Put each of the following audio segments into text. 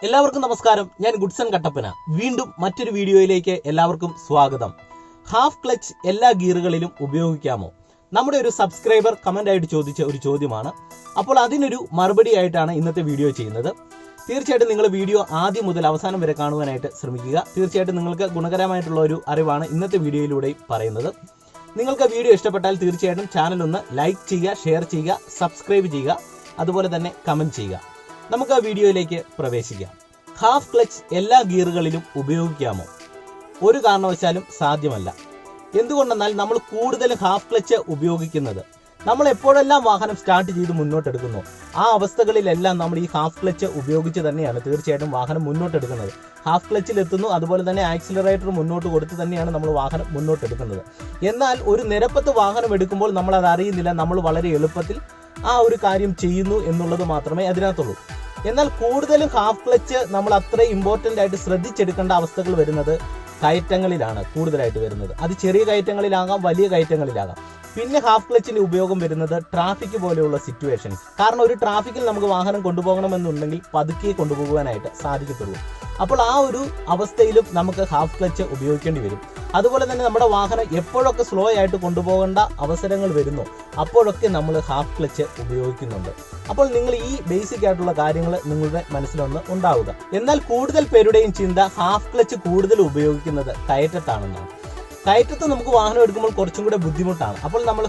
എല്ലാവർക്കും നമസ്കാരം. ഞാൻ ഗുഡ്സൺ കട്ടപ്പന. വീണ്ടും മറ്റൊരു വീഡിയോയിലേക്ക് എല്ലാവർക്കും സ്വാഗതം. ഹാഫ് ക്ലച്ച് എല്ലാ ഗിയറുകളിലും ഉപയോഗിക്കാമോ? നമ്മുടെ ഒരു സബ്സ്ക്രൈബർ കമന്റ് ആയിട്ട് ചോദിച്ച ഒരു ചോദ്യമാണ്. അപ്പോൾ അതിനൊരു മറുപടി ആയിട്ടാണ് ഇന്നത്തെ വീഡിയോ ചെയ്യുന്നത്. തീർച്ചയായിട്ടും നിങ്ങൾ വീഡിയോ ആദ്യം മുതൽ അവസാനം വരെ കാണുവാനായിട്ട് ശ്രമിക്കുക. തീർച്ചയായിട്ടും നിങ്ങൾക്ക് ഗുണകരമായിട്ടുള്ള ഒരു അറിവാണ് ഇന്നത്തെ വീഡിയോയിലൂടെ പറയുന്നത്. നിങ്ങൾക്ക് വീഡിയോ ഇഷ്ടപ്പെട്ടാൽ തീർച്ചയായിട്ടും ചാനൽ ഒന്ന് ലൈക്ക് ചെയ്യുക, ഷെയർ ചെയ്യുക, സബ്സ്ക്രൈബ് ചെയ്യുക, അതുപോലെ തന്നെ കമന്റ് ചെയ്യുക. നമുക്ക് ആ വീഡിയോയിലേക്ക് പ്രവേശിക്കാം. ഹാഫ് ക്ലച്ച് എല്ലാ ഗിയറുകളിലും ഉപയോഗിക്കാമോ? ഒരു കാരണവശാലും സാധ്യമല്ല. എന്തുകൊണ്ടെന്നാൽ നമ്മൾ കൂടുതലും ഹാഫ് ക്ലച്ച് ഉപയോഗിക്കുന്നത് നമ്മൾ എപ്പോഴെല്ലാം വാഹനം സ്റ്റാർട്ട് ചെയ്ത് മുന്നോട്ടെടുക്കുന്നു ആ അവസ്ഥകളിലെല്ലാം നമ്മൾ ഈ ഹാഫ് ക്ലച്ച് ഉപയോഗിച്ച് തന്നെയാണ് തീർച്ചയായിട്ടും വാഹനം മുന്നോട്ടെടുക്കുന്നത്. ഹാഫ് ക്ലച്ചിൽ എത്തുന്നു, അതുപോലെ തന്നെ ആക്സിലറേറ്റർ മുന്നോട്ട് കൊടുത്ത് തന്നെയാണ് നമ്മൾ വാഹനം മുന്നോട്ടെടുക്കുന്നത്. എന്നാൽ ഒരു നിരപ്പത്ത് വാഹനം എടുക്കുമ്പോൾ നമ്മൾ അത് അറിയുന്നില്ല. നമ്മൾ വളരെ എളുപ്പത്തിൽ ആ ഒരു കാര്യം ചെയ്യുന്നു എന്നുള്ളത് മാത്രമേ അതിനകത്തുള്ളൂ. എന്നാൽ കൂടുതലും ഹാഫ് ക്ലച്ച് നമ്മൾ അത്ര ഇമ്പോർട്ടൻ്റ് ആയിട്ട് ശ്രദ്ധിച്ചെടുക്കേണ്ട അവസ്ഥകൾ വരുന്നത് കയറ്റങ്ങളിലാണ് കൂടുതലായിട്ട് വരുന്നത്. അത് ചെറിയ കയറ്റങ്ങളിലാകാം, വലിയ കയറ്റങ്ങളിലാകാം. പിന്നെ ഹാഫ് ക്ലച്ചിന്റെ ഉപയോഗം വരുന്നത് ട്രാഫിക് പോലെയുള്ള സിറ്റുവേഷൻസ്. കാരണം ഒരു ട്രാഫിക്കിൽ നമുക്ക് വാഹനം കൊണ്ടുപോകണമെന്നുണ്ടെങ്കിൽ പതുക്കെ കൊണ്ടുപോകാനായിട്ട് സാധിക്കത്തുള്ളൂ. അപ്പോൾ ആ ഒരു അവസ്ഥയിലും നമുക്ക് ഹാഫ് ക്ലച്ച് ഉപയോഗിക്കേണ്ടി വരും. അതുപോലെ തന്നെ നമ്മുടെ വാഹനം എപ്പോഴൊക്കെ സ്ലോ ആയിട്ട് കൊണ്ടുപോകേണ്ട അവസരങ്ങൾ വരുന്നു അപ്പോഴൊക്കെ നമ്മൾ ഹാഫ് ക്ലച്ച് ഉപയോഗിക്കുന്നുണ്ട്. അപ്പോൾ നിങ്ങൾ ഈ ബേസിക് ആയിട്ടുള്ള കാര്യങ്ങൾ നിങ്ങളുടെ മനസ്സിലൊന്ന് ഉണ്ടാവുക. എന്നാൽ കൂടുതൽ പേരുടെയും ചിന്ത ഹാഫ് ക്ലച്ച് കൂടുതൽ ഉപയോഗിക്കുന്നത് കയറ്റത്താണെന്നാണ്. കയറ്റത്ത് നമുക്ക് വാഹനം എടുക്കുമ്പോൾ കുറച്ചും കൂടെ ബുദ്ധിമുട്ടാണ്. അപ്പോൾ നമ്മൾ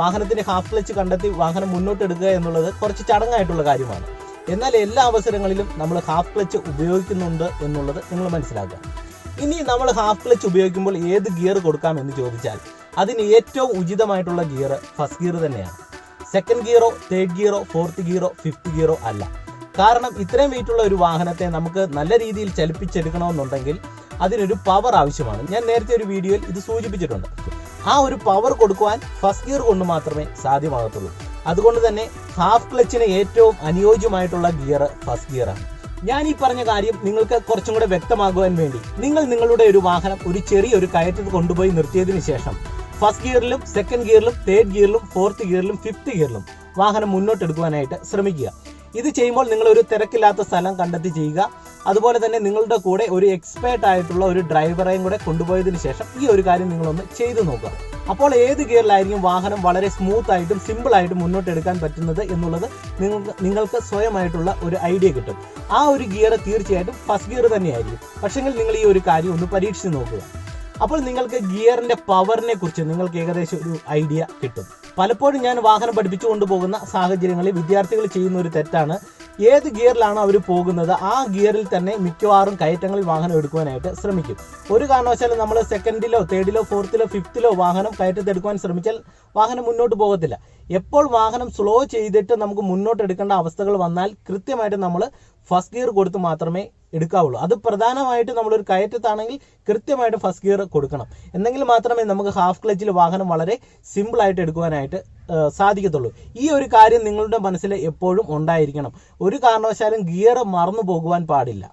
വാഹനത്തിന്റെ ഹാഫ് ക്ലച്ച് കണ്ടെത്തി വാഹനം മുന്നോട്ട് എടുക്കുക എന്നുള്ളത് കുറച്ച് ചടങ്ങായിട്ടുള്ള കാര്യമാണ്. എന്നാൽ എല്ലാ അവസരങ്ങളിലും നമ്മൾ ഹാഫ് ക്ലച്ച് ഉപയോഗിക്കുന്നുണ്ട് എന്നുള്ളത് നിങ്ങൾ മനസ്സിലാക്കുക. ഇനി നമ്മൾ ഹാഫ് ക്ലച്ച് ഉപയോഗിക്കുമ്പോൾ ഏത് ഗിയർ കൊടുക്കാം എന്ന് ചോദിച്ചാൽ അതിന് ഏറ്റവും ഉചിതമായിട്ടുള്ള ഗിയർ ഫസ്റ്റ് ഗിയർ തന്നെയാണ്. സെക്കൻഡ് ഗിയറോ, തേർഡ് ഗിയറോ, ഫോർത്ത് ഗിയറോ, ഫിഫ്ത്ത് ഗിയറോ അല്ല. കാരണം ഇത്രയും വെയിറ്റുള്ള ഒരു വാഹനത്തെ നമുക്ക് നല്ല രീതിയിൽ ചലിപ്പിച്ചെടുക്കണമെന്നുണ്ടെങ്കിൽ അതിനൊരു പവർ ആവശ്യമാണ്. ഞാൻ നേരത്തെ ഒരു വീഡിയോയിൽ ഇത് സൂചിപ്പിച്ചിട്ടുണ്ട്. ആ ഒരു പവർ കൊടുക്കുവാൻ ഫസ്റ്റ് ഗിയർ കൊണ്ട് മാത്രമേ സാധ്യമാകത്തുള്ളൂ. അതുകൊണ്ട് തന്നെ ഹാഫ് ക്ലച്ചിന് ഏറ്റവും അനുയോജ്യമായിട്ടുള്ള ഗിയർ ഫസ്റ്റ് ഗിയറാണ്. ഞാൻ ഈ പറഞ്ഞ കാര്യം നിങ്ങൾക്ക് കുറച്ചും കൂടെ വ്യക്തമാകുവാൻ വേണ്ടി നിങ്ങൾ നിങ്ങളുടെ ഒരു വാഹനം ഒരു ചെറിയൊരു കയറ്റത്ത് കൊണ്ടുപോയി നിർത്തിയതിനു ശേഷം ഫസ്റ്റ് ഗിയറിലും, സെക്കൻഡ് ഗിയറിലും, തേർഡ് ഗിയറിലും, ഫോർത്ത് ഗിയറിലും, ഫിഫ്ത്ത് ഗിയറിലും വാഹനം മുന്നോട്ടെടുക്കുവാനായിട്ട് ശ്രമിക്കുക. ഇത് ചെയ്യുമ്പോൾ നിങ്ങൾ ഒരു തിരക്കില്ലാത്ത സ്ഥലം കണ്ടെത്തി ചെയ്യുക. അതുപോലെ തന്നെ നിങ്ങളുടെ കൂടെ ഒരു എക്സ്പേർട്ട് ആയിട്ടുള്ള ഒരു ഡ്രൈവറേയും കൂടെ കൊണ്ടുപോയതിനു ശേഷം ഈ ഒരു കാര്യം നിങ്ങളൊന്ന് ചെയ്തു നോക്കുക. അപ്പോൾ ഏത് ഗിയറിലായിരിക്കും വാഹനം വളരെ സ്മൂത്ത് ആയിട്ടും സിമ്പിൾ ആയിട്ടും മുന്നോട്ടെടുക്കാൻ പറ്റുന്നത് എന്നുള്ളത് നിങ്ങൾക്ക് സ്വയമായിട്ടുള്ള ഒരു ഐഡിയ കിട്ടും. ആ ഒരു ഗിയർ തീർച്ചയായിട്ടും ഫസ്റ്റ് ഗിയർ തന്നെയായിരിക്കും. പക്ഷെങ്കിൽ നിങ്ങൾ ഈ ഒരു കാര്യം ഒന്ന് പരീക്ഷിച്ച് നോക്കുക. അപ്പോൾ നിങ്ങൾക്ക് ഗിയറിന്റെ പവറിനെ കുറിച്ച് നിങ്ങൾക്ക് ഏകദേശം ഒരു ഐഡിയ കിട്ടും. പലപ്പോഴും ഞാൻ വാഹനം പഠിപ്പിച്ചു കൊണ്ടുപോകുന്ന സാഹചര്യങ്ങളിൽ വിദ്യാർത്ഥികൾ ചെയ്യുന്ന ഒരു തെറ്റാണ്, ഏത് ഗിയറിലാണോ അവർ പോകുന്നത് ആ ഗിയറിൽ തന്നെ മിക്കവാറും കയറ്റങ്ങളിൽ വാഹനം എടുക്കുവാനായിട്ട് ശ്രമിക്കും. ഒരു കാരണവശാലും നമ്മൾ സെക്കൻഡിലോ, തേർഡിലോ, ഫോർത്തിലോ, ഫിഫ്ത്തിലോ വാഹനം കയറ്റത്തെടുക്കുവാൻ ശ്രമിച്ചാൽ വാഹനം മുന്നോട്ട് പോകത്തില്ല. എപ്പോൾ വാഹനം സ്ലോ ചെയ്തിട്ട് നമുക്ക് മുന്നോട്ട് എടുക്കേണ്ട അവസ്ഥകൾ വന്നാൽ കൃത്യമായിട്ട് നമ്മൾ ഫസ്റ്റ് ഗിയർ കൊടുത്ത് മാത്രമേ എടുക്കാവുള്ളൂ. അത് പ്രധാനമായിട്ട് നമ്മളൊരു കയറ്റത്താണെങ്കിൽ കൃത്യമായിട്ട് ഫസ്റ്റ് ഗിയർ കൊടുക്കണം. എന്നെങ്കിൽ മാത്രമേ നമുക്ക് ഹാഫ് ക്ലച്ചിൽ വാഹനം വളരെ സിമ്പിൾ ആയിട്ട് എടുക്കുവാനായിട്ട് സാധിക്കത്തുള്ളൂ. ഈ ഒരു കാര്യം നിങ്ങളുടെ മനസ്സിൽ എപ്പോഴും ഉണ്ടായിരിക്കണം. ഒരു കാരണവശാലും ഗിയർ മറന്നു പോകുവാൻ പാടില്ല.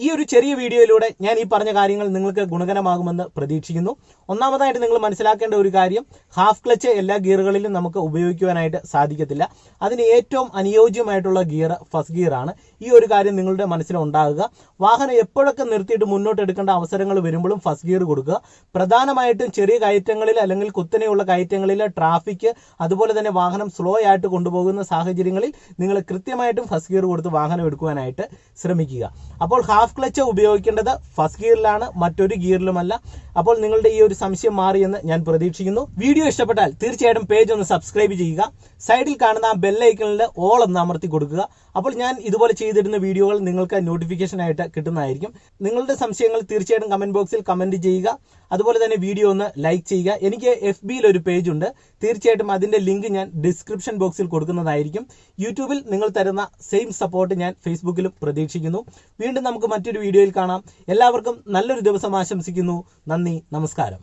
ഈ ഒരു ചെറിയ വീഡിയോയിലൂടെ ഞാൻ ഈ പറഞ്ഞ കാര്യങ്ങൾ നിങ്ങൾക്ക് ഗുണകരമാകുമെന്ന് പ്രതീക്ഷിക്കുന്നു. ഒന്നാമതായിട്ട് നിങ്ങൾ മനസ്സിലാക്കേണ്ട ഒരു കാര്യം, ഹാഫ് ക്ലച്ച് എല്ലാ ഗിയറുകളിലും നമുക്ക് ഉപയോഗിക്കുവാനായിട്ട് സാധിക്കത്തില്ല. അതിന് ഏറ്റവും അനുയോജ്യമായിട്ടുള്ള ഗിയർ ഫസ്റ്റ് ഗിയർ ആണ്. ഈ ഒരു കാര്യം നിങ്ങളുടെ മനസ്സിലുണ്ടാകുക. വാഹനം എപ്പോഴൊക്കെ നിർത്തിയിട്ട് മുന്നോട്ട് എടുക്കേണ്ട അവസരങ്ങൾ വരുമ്പോഴും ഫസ്റ്റ് ഗിയർ കൊടുക്കുക. പ്രധാനമായിട്ടും ചെറിയ കയറ്റങ്ങളിൽ അല്ലെങ്കിൽ കുത്തനെയുള്ള കയറ്റങ്ങളിൽ, ട്രാഫിക്, അതുപോലെ തന്നെ വാഹനം സ്ലോ ആയിട്ട് കൊണ്ടുപോകുന്ന സാഹചര്യങ്ങളിൽ നിങ്ങൾ കൃത്യമായിട്ടും ഫസ്റ്റ് ഗിയർ കൊടുത്ത് വാഹനം എടുക്കുവാനായിട്ട് ശ്രമിക്കുക. അപ്പോൾ ഹാഫ് ക്ലച്ച് ഉപയോഗിക്കേണ്ടത് ഫസ്റ്റ് ഗിയറിലാണ്, മറ്റൊരു ഗിയറിലുമല്ല. അപ്പോൾ നിങ്ങളുടെ ഈ ഒരു സംശയം മാറിയെന്ന് ഞാൻ പ്രതീക്ഷിക്കുന്നു. വീഡിയോ ഇഷ്ടപ്പെട്ടാൽ തീർച്ചയായിട്ടും പേജ് ഒന്ന് സബ്സ്ക്രൈബ് ചെയ്യുക. സൈഡിൽ കാണുന്ന ആ ബെൽ ഐക്കണിൽ ഓൾ ഒന്ന് അമർത്തി കൊടുക്കുക. അപ്പോൾ ഞാൻ ഇതുപോലെ ചെയ്തിരുന്ന വീഡിയോകൾ നിങ്ങൾക്ക് നോട്ടിഫിക്കേഷൻ ആയിട്ട് കിട്ടുന്നതായിരിക്കും. നിങ്ങളുടെ സംശയങ്ങൾ തീർച്ചയായിട്ടും കമന്റ് ബോക്സിൽ കമന്റ് ചെയ്യുക. അതുപോലെ തന്നെ വീഡിയോ ഒന്ന് ലൈക്ക് ചെയ്യുക. എനിക്ക് FBയിൽ ഒരു പേജ് ഉണ്ട്. തീർച്ചയായിട്ടും അതിന്റെ ലിങ്ക് ഞാൻ ഡിസ്ക്രിപ്ഷൻ ബോക്സിൽ കൊടുക്കുന്നതായിരിക്കും. യൂട്യൂബിൽ നിങ്ങൾ തരുന്ന സെയിം സപ്പോർട്ട് ഞാൻ ഫേസ്ബുക്കിലും പ്രതീക്ഷിക്കുന്നു. വീണ്ടും നമുക്ക് മറ്റൊരു വീഡിയോയിൽ കാണാം. എല്ലാവർക്കും നല്ലൊരു ദിവസം ആശംസിക്കുന്നു. നന്ദി, നമസ്കാരം.